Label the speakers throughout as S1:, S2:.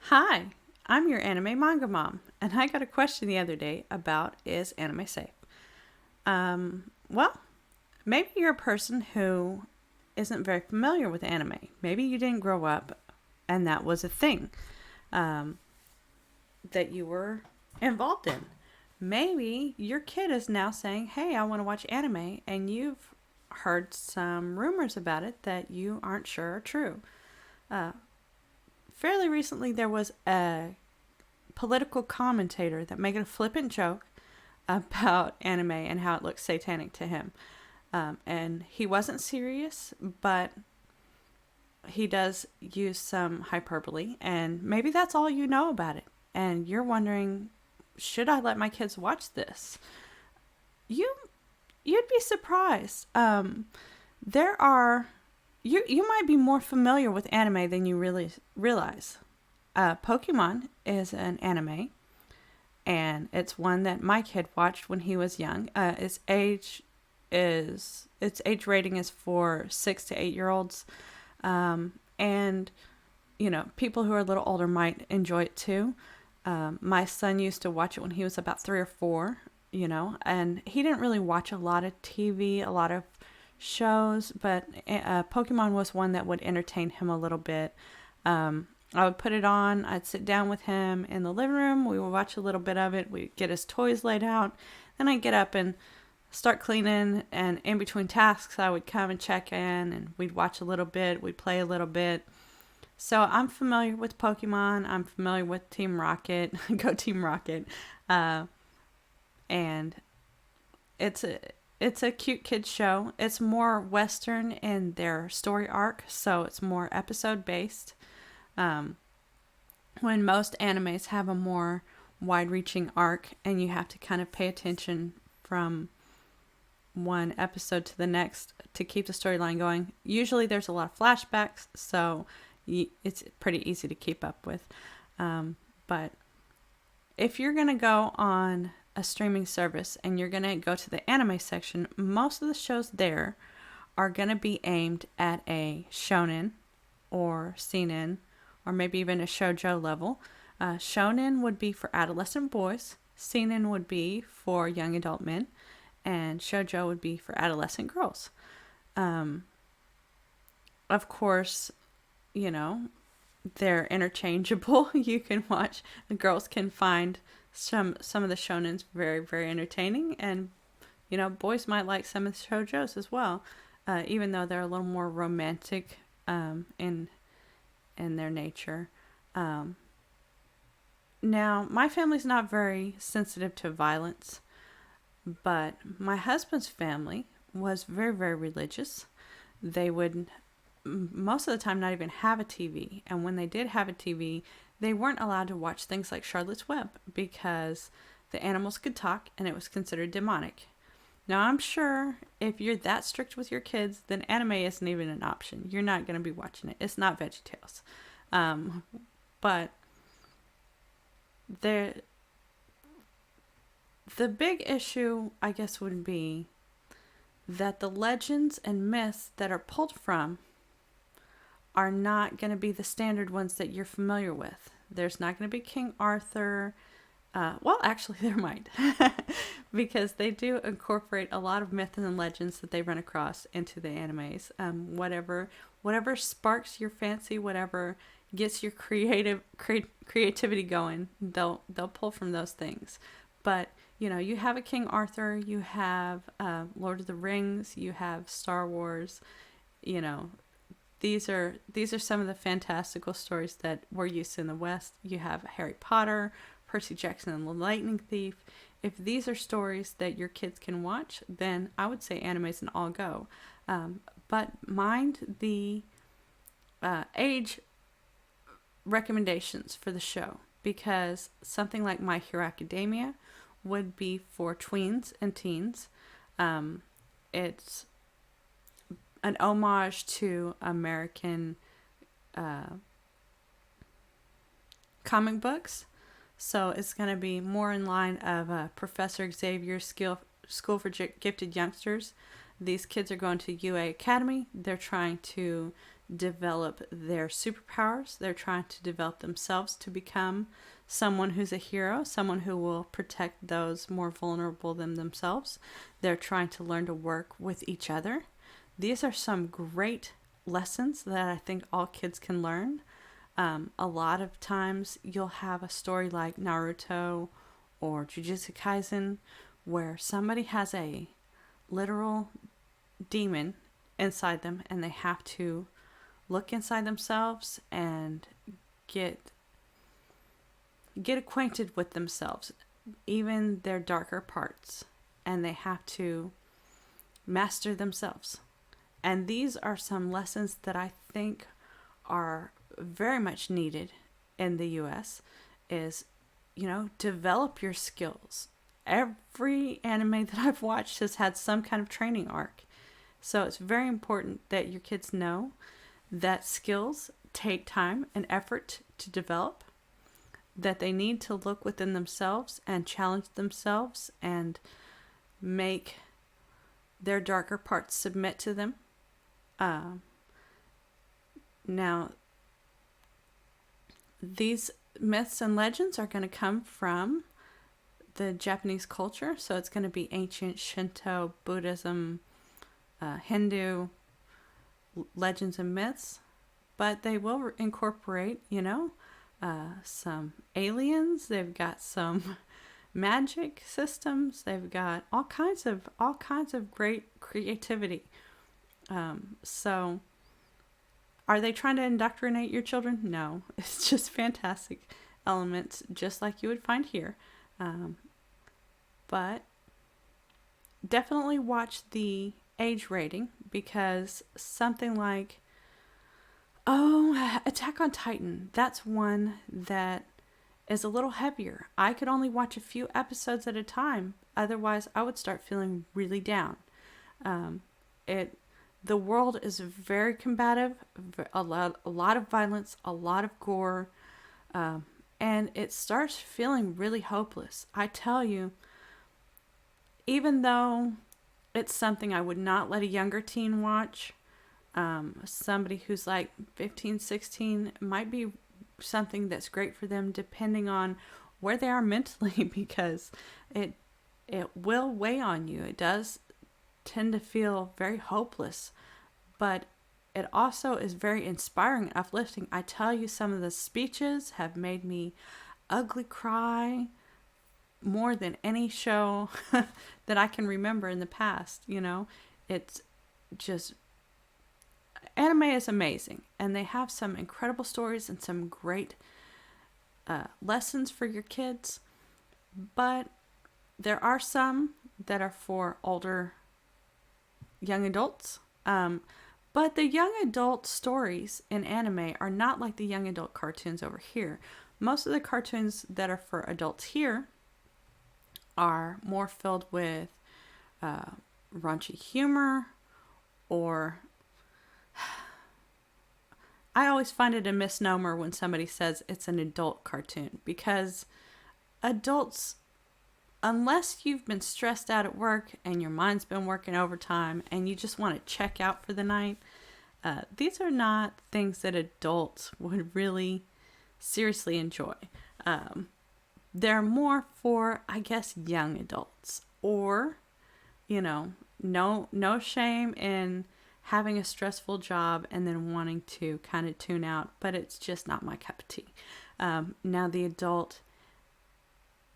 S1: Hi, I'm your anime manga mom, and I got a question the other day about is anime safe? Well, maybe you're a person who isn't very familiar with anime. Maybe you didn't grow up and that was a thing um, that you were involved in. Maybe your kid is now saying, hey, I want to watch anime, and you've heard some rumors about it that you aren't sure are true. Uh, Fairly recently, there was a political commentator that made a flippant joke about anime and how it looks satanic to him. And he wasn't serious, but he does use some hyperbole, and maybe that's all you know about it. And you're wondering, should I let my kids watch this? You you'd be surprised. There are you might be more familiar with anime than you really realize. Pokemon is an anime, and it's one that my kid watched when he was young. Its age rating is for 6 to 8 year olds, and people who are a little older might enjoy it too. My son used to watch it when he was about 3 or 4, and he didn't really watch a lot of TV, a lot of shows, but Pokemon was one that would entertain him a little bit. I would put it on, I'd sit down with him in the living room, we would watch a little bit of it, we'd get his toys laid out, then I'd get up and start cleaning, and in between tasks I would come and check in, and we'd watch a little bit, we'd play a little bit. So I'm familiar with Pokemon, I'm familiar with Team Rocket, go Team Rocket, and it's a cute kids show. It's more Western in their story arc, so it's more episode based. When most animes have a more wide-reaching arc, and you have to kind of pay attention from one episode to the next to keep the storyline going. Usually there's a lot of flashbacks, so it's pretty easy to keep up with. But if you're going to go on a streaming service and you're going to go to the anime section, most of the shows there are going to be aimed at a shonen or seinen or maybe even a shoujo level. Shonen would be for adolescent boys, seinen would be for young adult men, and shoujo would be for adolescent girls. Of course, they're interchangeable. You can watch, the girls can find some of the shonens very, very entertaining, and boys might like some of the shoujos as well, even though they're a little more romantic in their nature. Now, my family's not very sensitive to violence, but my husband's family was very, very religious. They would most of the time not even have a TV, and when they did have a TV, they weren't allowed to watch things like Charlotte's Web because the animals could talk and it was considered demonic. Now, I'm sure if you're that strict with your kids, then anime isn't even an option. You're not going to be watching it. It's not VeggieTales. But the big issue, I guess, would be that the legends and myths that are pulled from are not going to be the standard ones that you're familiar with. There's not going to be King Arthur. Well, actually, there might. Because they do incorporate a lot of myths and legends that they run across into the animes. Whatever sparks your fancy, whatever gets your creativity going, they'll pull from those things. But, you have a King Arthur, you have Lord of the Rings, you have Star Wars, These are some of the fantastical stories that we're used to in the West. You have Harry Potter, Percy Jackson and the Lightning Thief. If these are stories that your kids can watch, then I would say anime is an all go. But mind the age recommendations for the show, because something like My Hero Academia would be for tweens and teens. It's an homage to American comic books. So it's going to be more in line of Professor Xavier's School for Gifted Youngsters. These kids are going to UA Academy. They're trying to develop their superpowers. They're trying to develop themselves to become someone who's a hero, someone who will protect those more vulnerable than themselves. They're trying to learn to work with each other. These are some great lessons that I think all kids can learn. A lot of times you'll have a story like Naruto or Jujutsu Kaisen where somebody has a literal demon inside them and they have to look inside themselves and get acquainted with themselves, even their darker parts, and they have to master themselves. And these are some lessons that I think are very much needed in the US is, develop your skills. Every anime that I've watched has had some kind of training arc. So it's very important that your kids know that skills take time and effort to develop, that they need to look within themselves and challenge themselves and make their darker parts submit to them. Now, these myths and legends are going to come from the Japanese culture, so it's going to be ancient Shinto, Buddhism, Hindu legends and myths, but they will incorporate, some aliens. They've got some magic systems. They've got all kinds of great creativity. So, are they trying to indoctrinate your children? No, it's just fantastic elements, just like you would find here. But definitely watch the age rating, because something like, Attack on Titan, that's one that is a little heavier. I could only watch a few episodes at a time, otherwise I would start feeling really down. The world is very combative, a lot of violence, a lot of gore, and it starts feeling really hopeless. I tell you, even though it's something I would not let a younger teen watch, somebody who's like 15, 16, might be something that's great for them depending on where they are mentally, because it will weigh on you. It does tend to feel very hopeless, but it also is very inspiring and uplifting. I tell you, some of the speeches have made me ugly cry more than any show that I can remember in the past. It's just, anime is amazing, and they have some incredible stories and some great lessons for your kids, but there are some that are for older young adults. But the young adult stories in anime are not like the young adult cartoons over here. Most of the cartoons that are for adults here are more filled with raunchy humor, or I always find it a misnomer when somebody says it's an adult cartoon, because adults, unless you've been stressed out at work and your mind's been working overtime and you just want to check out for the night, these are not things that adults would really seriously enjoy. They're more for, I guess, young adults, or, no shame in having a stressful job and then wanting to kind of tune out, but it's just not my cup of tea. Now the adult,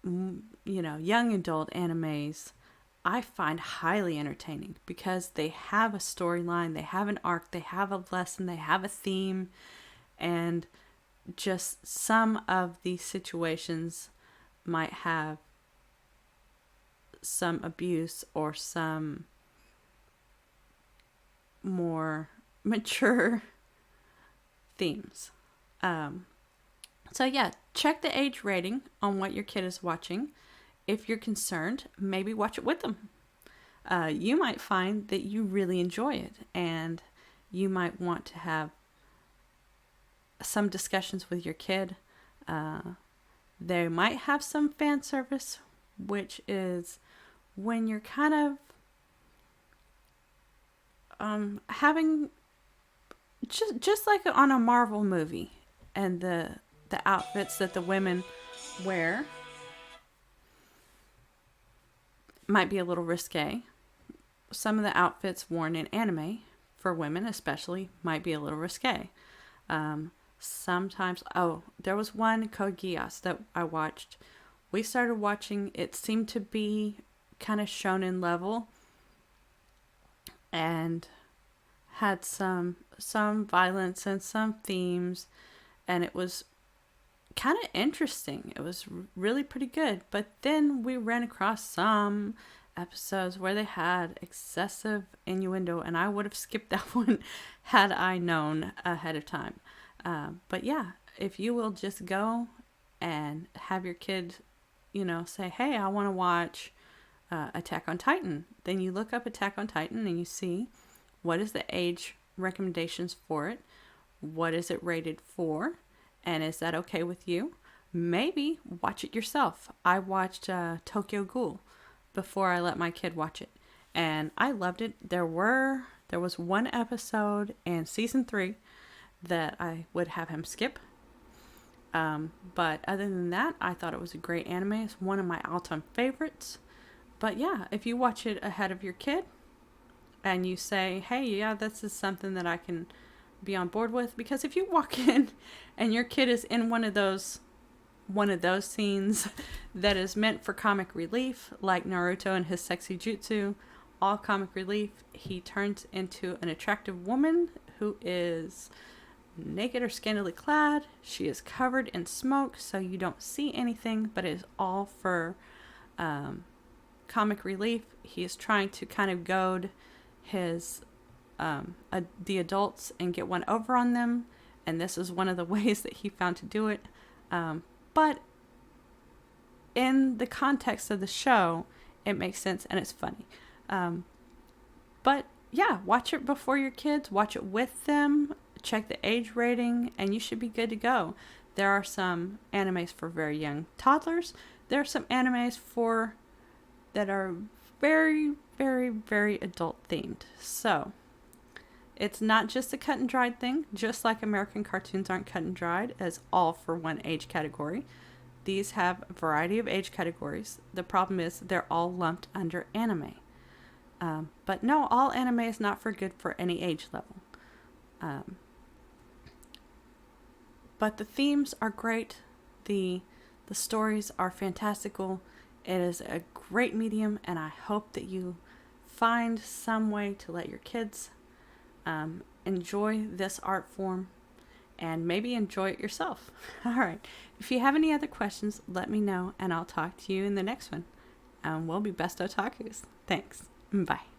S1: young adult animes, I find highly entertaining, because they have a storyline, they have an arc, they have a lesson, they have a theme, and just some of these situations might have some abuse or some more mature themes. So yeah, check the age rating on what your kid is watching. If you're concerned, maybe watch it with them. You might find that you really enjoy it, and you might want to have some discussions with your kid. They might have some fan service, which is when you're kind of having just like on a Marvel movie, and the outfits that the women wear might be a little risque. Some of the outfits worn in anime for women especially might be a little risque. Sometimes, there was one Code Geass that I watched. We started watching, it seemed to be kind of shonen level and had some violence and some themes, and it was kind of interesting. It was really pretty good. But then we ran across some episodes where they had excessive innuendo, and I would have skipped that one had I known ahead of time. But yeah, if you will just go and have your kid, say, hey, I want to watch Attack on Titan. Then you look up Attack on Titan and you see what is the age recommendations for it, what is it rated for, and is that okay with you? Maybe watch it yourself. I watched Tokyo Ghoul before I let my kid watch it, and I loved it. There was one episode in season 3 that I would have him skip. But other than that, I thought it was a great anime. It's one of my all-time favorites. But yeah, if you watch it ahead of your kid and you say, hey, yeah, this is something that I can be on board with. Because if you walk in and your kid is in one of those scenes that is meant for comic relief, like Naruto and his sexy jutsu, all comic relief, he turns into an attractive woman who is naked or scantily clad. She is covered in smoke, so you don't see anything, but it is all for comic relief. He is trying to kind of goad his the adults and get one over on them, and this is one of the ways that he found to do it. But in the context of the show, it makes sense and it's funny. But yeah, watch it before your kids, watch it with them, check the age rating, and you should be good to go. There are some animes for very young toddlers. There are some animes that are very, very, very adult themed. So it's not just a cut and dried thing, just like American cartoons aren't cut and dried as all for one age category. These have a variety of age categories. The problem is they're all lumped under anime. But no, all anime is not good for any age level. But the themes are great. The stories are fantastical. It is a great medium, and I hope that you find some way to let your kids enjoy this art form and maybe enjoy it yourself. All right. If you have any other questions, let me know, and I'll talk to you in the next one. We'll be best otakus. Thanks. Bye.